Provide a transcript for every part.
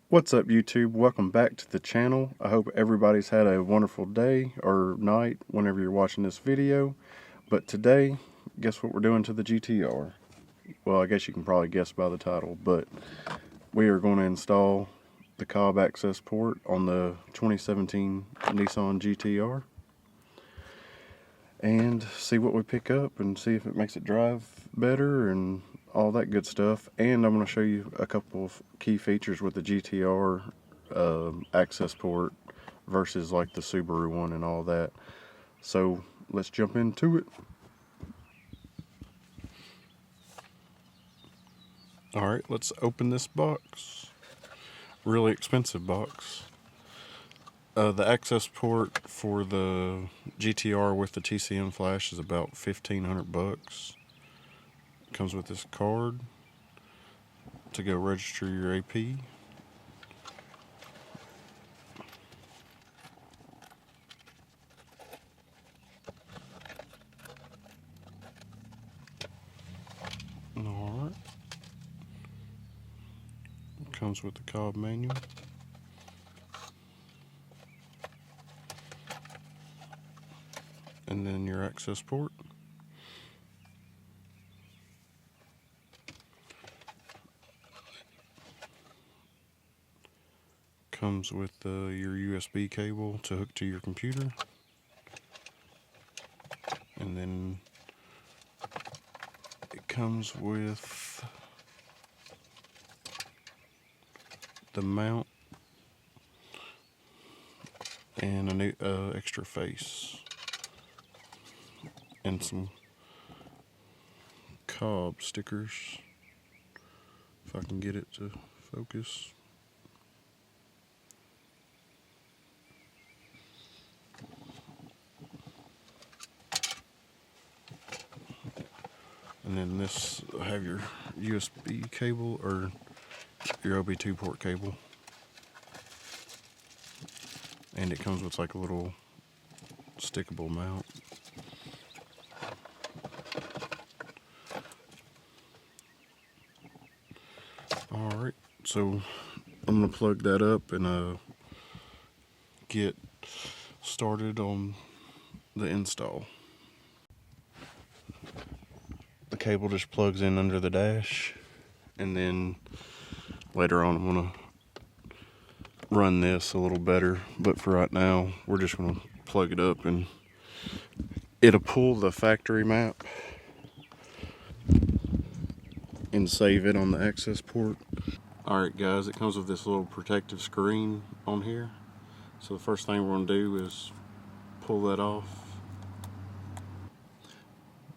What's up, YouTube? Welcome back to the channel. I hope everybody's had a wonderful day or night whenever you're watching this video. But today, guess what we're doing to the GTR? Well, I guess you can probably guess by the title, but we are going to install the Cobb access port on the 2017 Nissan GTR and see what we pick up and see if it makes it drive better and all that good stuff. And I'm going to show you a couple of key features with the GTR access port versus like the Subaru one and all that. So let's jump into it. Alright, let's open this box. Really expensive box. The access port for the GTR with the TCM flash is about $1,500. Comes with this card to go register your AP. Alright. Comes with the Cobb manual. And then your access port. Comes with your USB cable to hook to your computer. And then it comes with the mount and a new extra face and some Cobb stickers, if I can get it to focus. And then this will have your USB cable or your OB2 port cable. And it comes with like a little stickable mount. Alright, so I'm going to plug that up and get started on the install. The cable just plugs in under the dash, and then later on I'm going to run this a little better, but for right now we're just going to plug it up and it'll pull the factory map and save it on the access port. Alright guys, it comes with this little protective screen on here. So the first thing we're going to do is pull that off.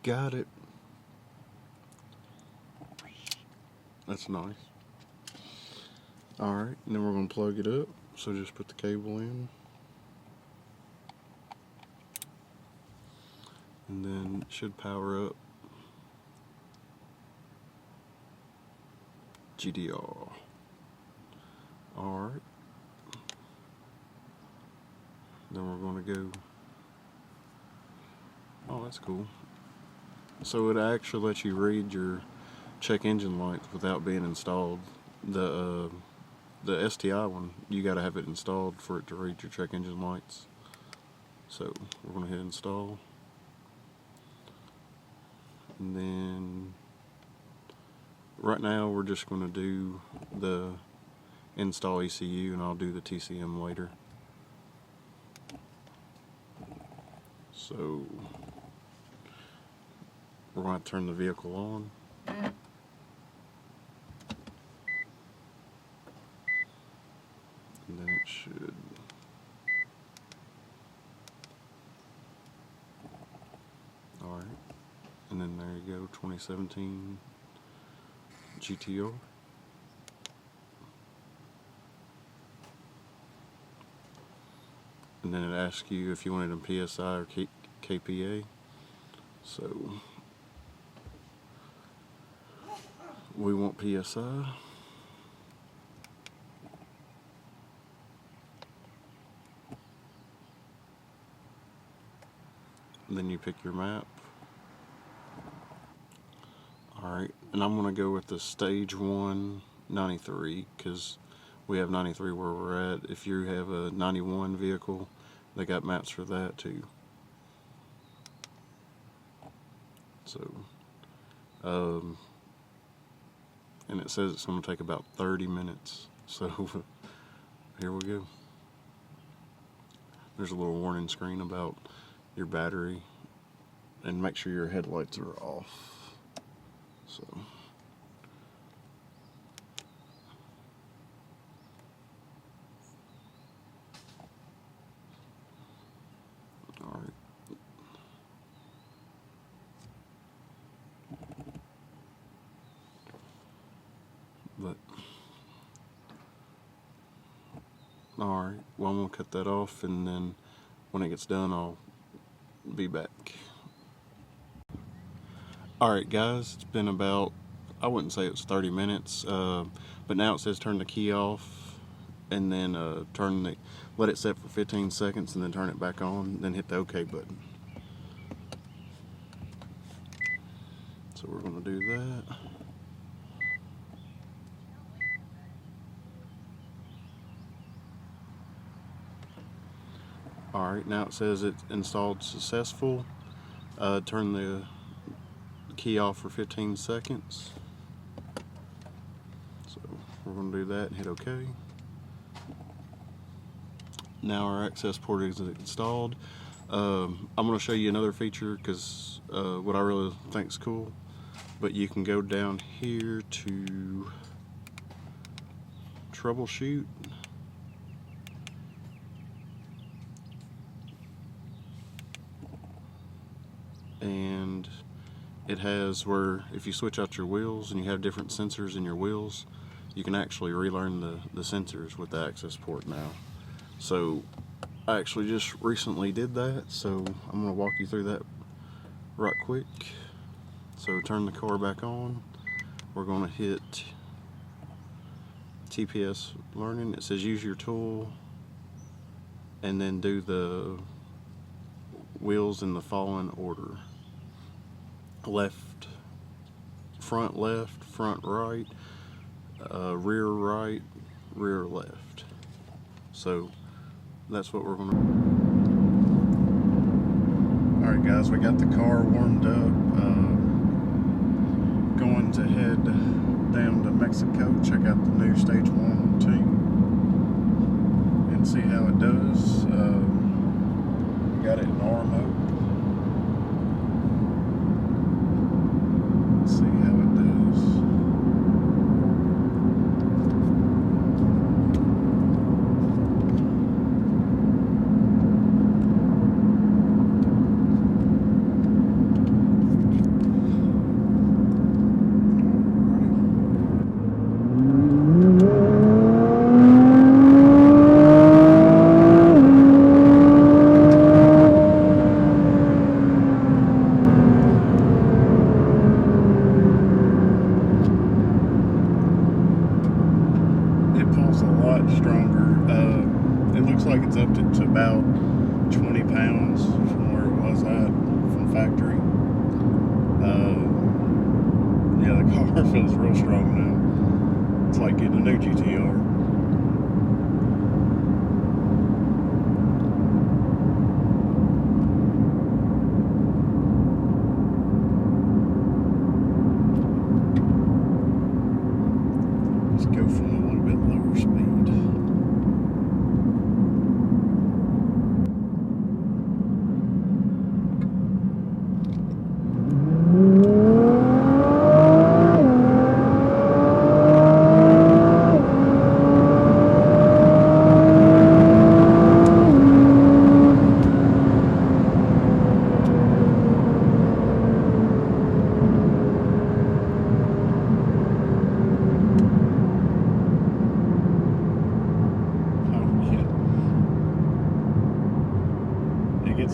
Got it. That's nice. Alright, and then we're going to plug it up. So just put the cable in. And then it should power up GTR. Alright. Then we're going to go. Oh, that's cool. So it actually lets you read your check engine lights without being installed. The STI one, you got to have it installed for it to read your check engine lights. So we're going to hit install. And then right now we're just going to do the install ECU, and I'll do the TCM later. So we're going to turn the vehicle on. And then it should. And then there you go, 2017 GTR. And then it asks you if you wanted them PSI or KPA. So we want PSI. And then you pick your map. Alright, and I'm going to go with the stage 1 93 because we have 93 where we're at. If you have a 91 vehicle, they got maps for that too. So, and it says it's going to take about 30 minutes. So, here we go. There's a little warning screen about your battery, and make sure your headlights are off. So, all right. But all right. Well, I'm gonna cut that off, and then when it gets done, I'll be back. Alright guys, it's been about, I wouldn't say it's 30 minutes, but now it says turn the key off, and then let it set for 15 seconds, and then turn it back on, then hit the OK button. So we're going to do that. Alright, now it says it's installed successful. Turn the key off for 15 seconds. So we're going to do that and hit OK. Now our access port is installed. I'm going to show you another feature because what I really think is cool. But you can go down here to troubleshoot. And it has where if you switch out your wheels and you have different sensors in your wheels, you can actually relearn the sensors with the access port now. So I actually just recently did that, so I'm going to walk you through that right quick. So turn the car back on. We're going to hit TPS learning. It says use your tool and then do the wheels in the following order: left, front right, rear right, rear left. So that's what we're going to. Alright guys, we got the car warmed up, going to head down to Mexico, check out the new stage 1 2 and see how it does. Got it in R mode. See how it does. Like it's up to about 20 pounds from where it was at from factory. Yeah, the car feels real strong now. It's like getting a new GTR. Let's go from a little bit lower speed.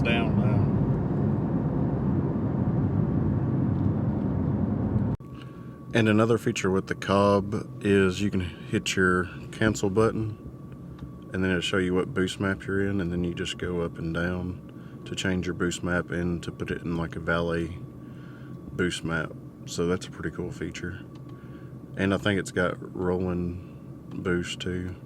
it's down now. And another feature with the Cobb is you can hit your cancel button and then it'll show you what boost map you're in, and then you just go up and down to change your boost map and to put it in like a valet boost map. So that's a pretty cool feature. And I think it's got rolling boost too.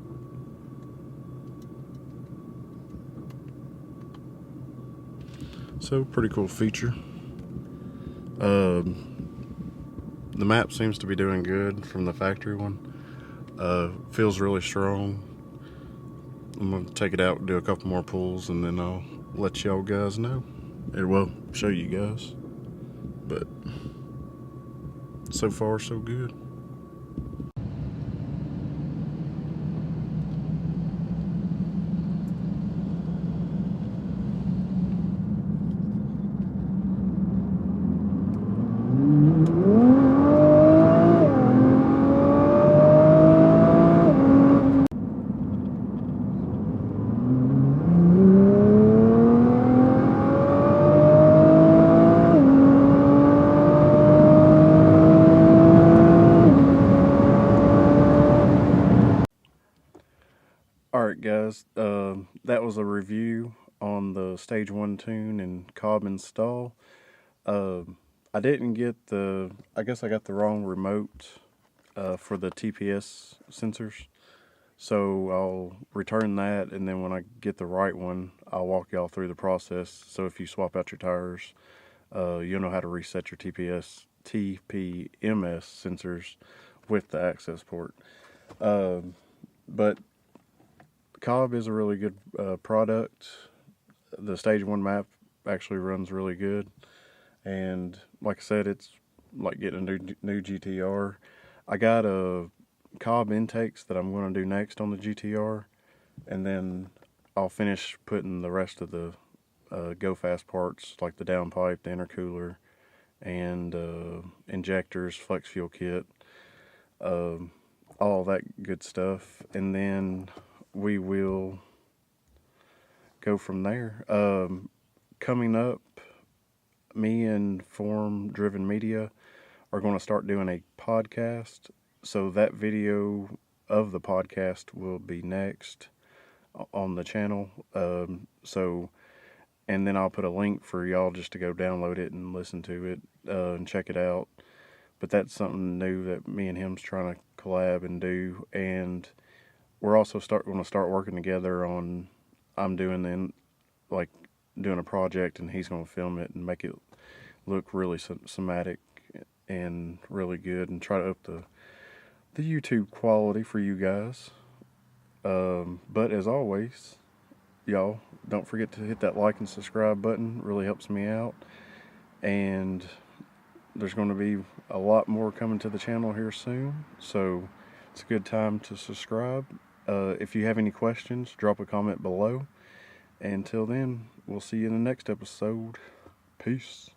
So pretty cool feature. The map seems to be doing good from the factory one. Feels really strong. I'm going to take it out and do a couple more pulls, and then I'll let y'all guys know. It will show you guys. But so far, so good. Alright guys, that was a review on the Stage 1 tune and Cobb install. I didn't get I guess I got the wrong remote for the TPS sensors. So I'll return that, and then when I get the right one, I'll walk y'all through the process. So if you swap out your tires, you'll know how to reset your TPMS sensors with the access port. But Cobb is a really good product. The Stage 1 map actually runs really good. And like I said, it's like getting a new GTR. I got a Cobb intakes that I'm going to do next on the GTR. And then I'll finish putting the rest of the go fast parts, like the downpipe, the intercooler, and injectors, flex fuel kit, all that good stuff. And then we will go from there. Coming up, me and Form Driven Media are going to start doing a podcast. So that video of the podcast will be next on the channel. And then I'll put a link for y'all just to go download it and listen to it and check it out. But that's something new that me and him's trying to collab and do. And we're also going to start working together on, I'm doing doing a project, and he's going to film it and make it look really cinematic and really good, and try to up the YouTube quality for you guys. But as always, y'all, don't forget to hit that like and subscribe button. It really helps me out. And there's going to be a lot more coming to the channel here soon, so it's a good time to subscribe. If you have any questions, drop a comment below. Until then, we'll see you in the next episode. Peace.